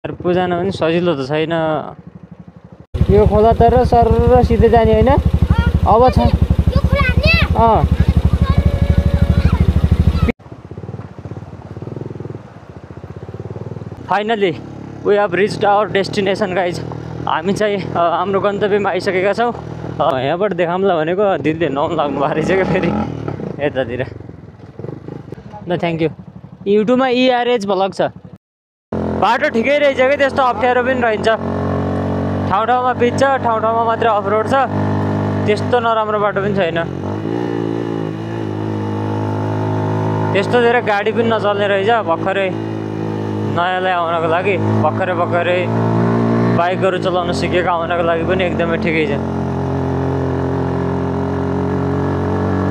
शेर्पु जान पनि सजिलो त छैन। यो खोला तर सर सिधै जाने होइन? अब छ finally we have reached our destination guys. हामी चाहिँ हाम्रो गन्तव्यमा आइसकेका छौँ। यहाँबाट देखाउँला भनेको दिदीले नआउनु लाग्नु भएको रहेछ क्या फेरि यतातिर। ल थ्याङ्क यू। युट्युबमा इआरएच भ्लग छ। बाटो ठिकै रहेछ कि त्यस्तो अप्ठ्यारो पनि रहन्छ। ठाउँ ठाउँमा पिच छ, ठाउँ ठाउँमा मात्रै अफ रोड छ। त्यस्तो नराम्रो बाटो पनि छैन। त्यस्तो धेरै गाडी पनि नचल्ने रहेछ। भर्खरै नयाँलाई आउनको लागि भर्खरै बाइकहरू चलाउन सिकेको आउनको लागि पनि एकदमै ठिकै छ।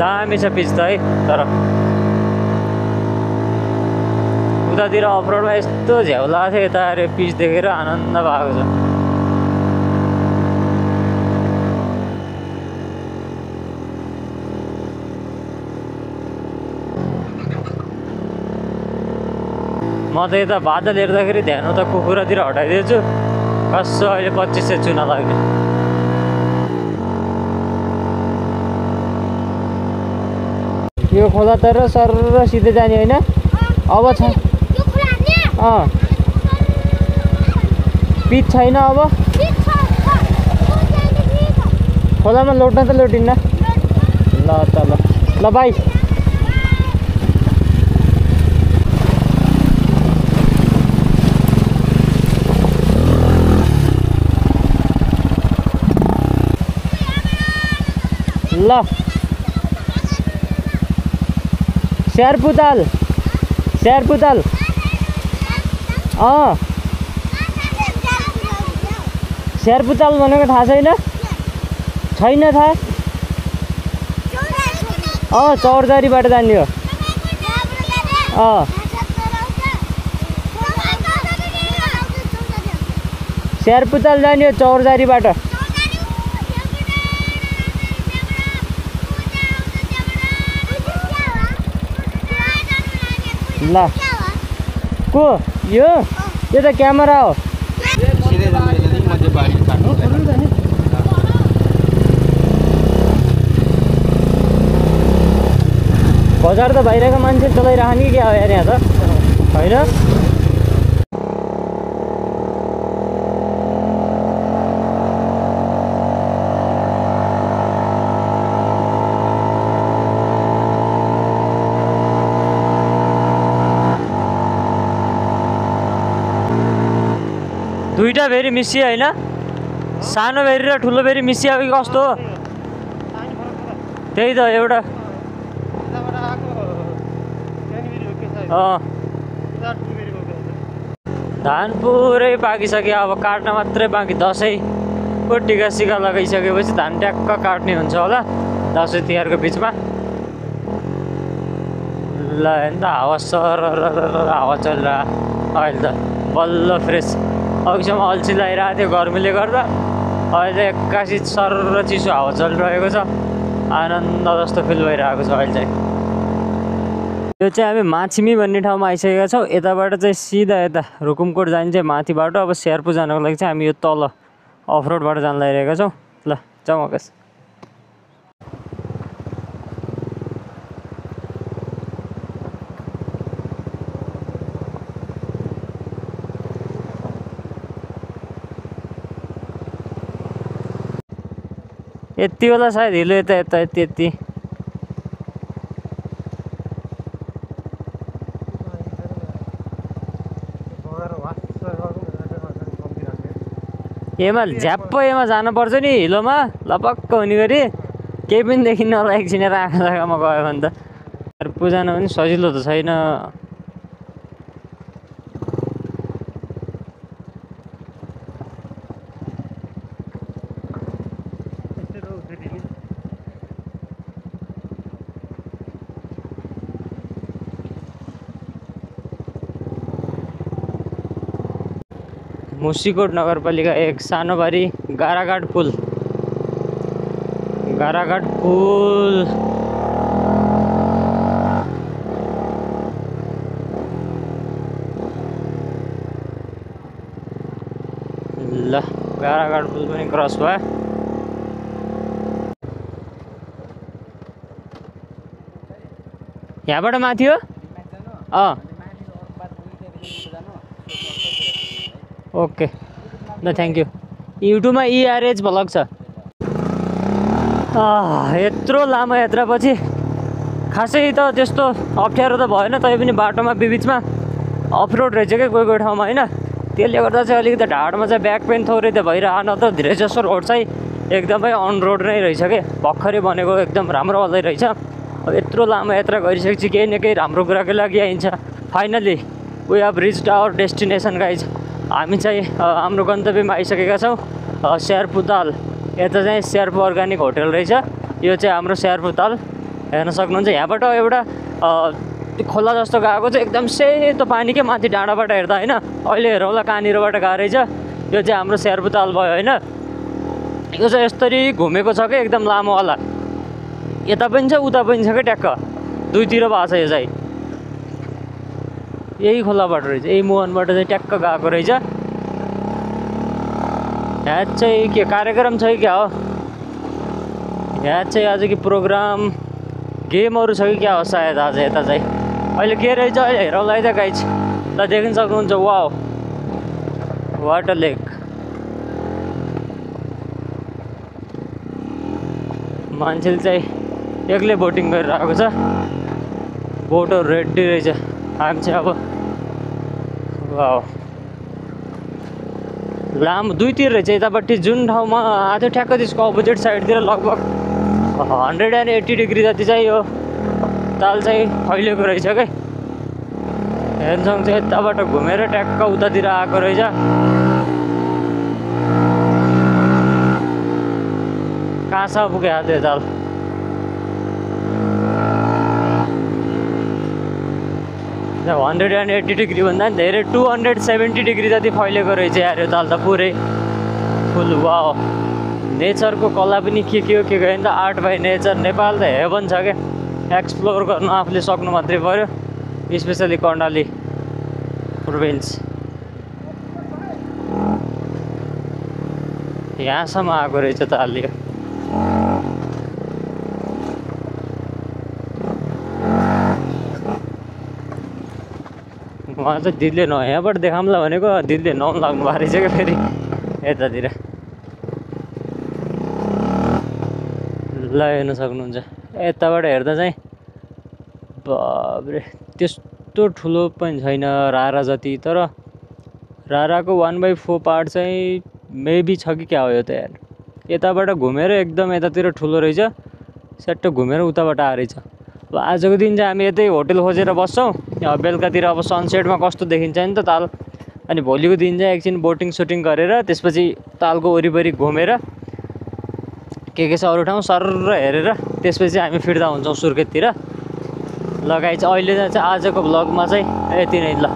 दामी छ पिच त है। तर उतातिर अफरोडमा यस्तो झ्याउला थियो, यता अरे पिच देखेर आनन्द भएको छ। म त यता बादल हेर्दाखेरि ध्यान उता कुखुरातिर हटाइदिएछु। कसो अहिले 2500 चुना लाग्ने। यो खोला तर सर सिधै जाने होइन? अब छ पिच छैन। अब खोलामा लोट्न त लोटिन्न। ल त ल बाई। ल शेर्पुताल शेर्पुताल भनेको थाहा छैन? छैन थाहा? चौरदारीबाट जाने हो। शेर्पुताल जाने हो चौरदारीबाट। ल को यो त क्यामेरा हो। बजार त बाहिरको मान्छे चलाइरहने कि क्या हो यार यहाँ त होइन? दुईटा भेरी मिसियो होइन? सानो भेरी र ठुलो भेरी मिसियो कि कस्तो हो? त्यही त एउटा धान पुरै पाकिसक्यो। अब काट्न मात्रै बाँकी। दसैँको टिका सिका लगाइसकेपछि धान ट्याक्क काट्ने हुन्छ होला दसैँ तिहारको बिचमा। ल हेर्नु त हावा सर हावा चलिरहेको अहिले त बल्ल फ्रेस। अघिसम्म अल्छी लगाइरहेको थियो गर्मीले गर्दा। अहिले एक्कासी सर चिसो हावा चलिरहेको छ। आनन्द जस्तो फिल भइरहेको छ अहिले चाहिँ। यो चाहिँ हामी माछिमी भन्ने ठाउँमा आइसकेका छौँ। यताबाट चाहिँ सिधा यता रुकुमकोट जाने चाहिँ माथि बाटो। अब शेर्पु जानको लागि चाहिँ हामी यो तल अफरोडबाट जान लागिरहेका छौँ। ल जाउँ आकाश। यति बेला सायद हिलो यता यति एमा झ्याप्प एमा जानुपर्छ नि हिलोमा लपक्क हुने गरी। केही पनि देखिन्न होला एकछिन आँखा जग्गामा गयो भने त। शेर्पु जान पनि सजिलो त छैन। मुसिकोट नगरपालिका 1 सानोबारी गाराघाट पुल। ल गाडाघाट पुल पनि क्रस भयो। यहाँबाट माथि हो? अँ ओके ल थ्याङ्क यू। युट्युबमा ERH भ्लग छ। यत्रो लामो यात्रापछि खासै त त्यस्तो अप्ठ्यारो त भएन, तैपनि बाटोमा बिचमा अफरोड रहेछ क्या कोही कोही ठाउँमा होइन। त्यसले गर्दा चाहिँ अलिकति ढाडमा चाहिँ ब्याक पेन थोरै त भइरहन, त धेरै जसो रोड चाहिँ एकदमै अन रोड नै रहेछ क्या, भर्खरै बनेको एकदम राम्रो वालै रहेछ। अब यत्रो लामो यात्रा गरिसकेपछि केही न केही राम्रो कुराकै लागि आइन्छ। Finally we have reached our destination guys. हामी चाहिँ हाम्रो गन्तव्यमा आइसकेका छौँ, स्यार्पु ताल। यता चाहिँ स्यार्पु अर्ग्यानिक होटल रहेछ, यो चाहिँ हाम्रो स्यार्पु ताल हेर्न सक्नुहुन्छ। यहाँबाट एउटा खोला जस्तो गएको चाहिँ एकदम सेतो पानी के माथि डाँडाबाट हेर्दा होइन। अहिले हेरौँला कहाँनिरबाट गएको रहेछ। यो चाहिँ हाम्रो स्यार्पु ताल भयो होइन। यो चाहिँ यस्तरी घुमेको छ क्या एकदम लामोवाला, यता पनि छ उता पनि छ क्या, ट्याक्क दुईतिर भएको छ। यो चाहिँ यही खोलाबाट रहेछ, यही मुहानबाट चाहिँ ट्याक्क गएको रहेछ। यहाँ चाहिँ के कार्यक्रम छ कि क्या हो? यहाँ चाहिँ आज कि प्रोग्राम गेमहरू छ कि क्या हो सायद आज। यता चाहिँ अहिले के रहेछ अहिले हेरौँला है त गाइज। ल देख्न सक्नुहुन्छ, वाउ वाटर लेक। मान्छेले चाहिँ एक्लै बोटिङ गरिरहेको छ, बोटहरू रेडी रहेछ। हामी चाहिँ अब वाउ लामो दुईतिर रहेछ। यतापट्टि जुन ठाउँमा आएको थियो ठ्याक्क त्यसको अपोजिट साइडतिर लगभग 180 डिग्री जति चाहिँ यो ताल चाहिँ फैलिएको रहेछ क्या। हेर्छौँ चाहिँ यताबाट घुमेर ट्याक्क उतातिर आएको रहेछ। कहाँसम्म पुगेको थियो ताल? जब 180 डिग्री भन्दा पनि धेरै 270 डिग्री जति फैलिएको रहेछ यार यो ताल त पुरै फुल। वाउ नेचरको कला पनि के हो के गयो नि त। आर्ट बाई नेचर नेपाल त हेभन छ क्या, एक्सप्लोर गर्नु आफूले सक्नु मात्रै पऱ्यो, स्पेसली कर्णाली प्रोभिन्स। यहाँसम्म आएको रहेछ ताल यो। उहाँ चाहिँ दिदीले यहाँबाट देखाउँला भनेको दिदीले नलाग्नु भएको रहेछ क्या फेरि यतातिर। ल हेर्न सक्नुहुन्छ यताबाट हेर्दा चाहिँ बाब्रे त्यस्तो ठुलो पनि छैन रारा जति, तर राराको 1/4 पार्ट चाहिँ मेबी छ कि क्या हो यो त यार। यताबाट घुमेर एकदम यतातिर ठुलो रहेछ, स्याट्ट घुमेर उताबाट आएको रहेछ। अब आजको दिन चाहिँ हामी यतै होटल खोजेर बस्छौँ। बेलुकातिर अब सनसेटमा कस्तो देखिन्छ नि त ताल। अनि भोलिको दिन चाहिँ एकछिन बोटिङ सुटिङ गरेर त्यसपछि तालको वरिपरि घुमेर के छ अरू ठाउँ सरर हेरेर त्यसपछि हामी फिर्ता हुन्छौँ सुर्खेततिर। लगाइ चाहिँ अहिले चाहिँ आजको भ्लगमा चाहिँ यति नै। ल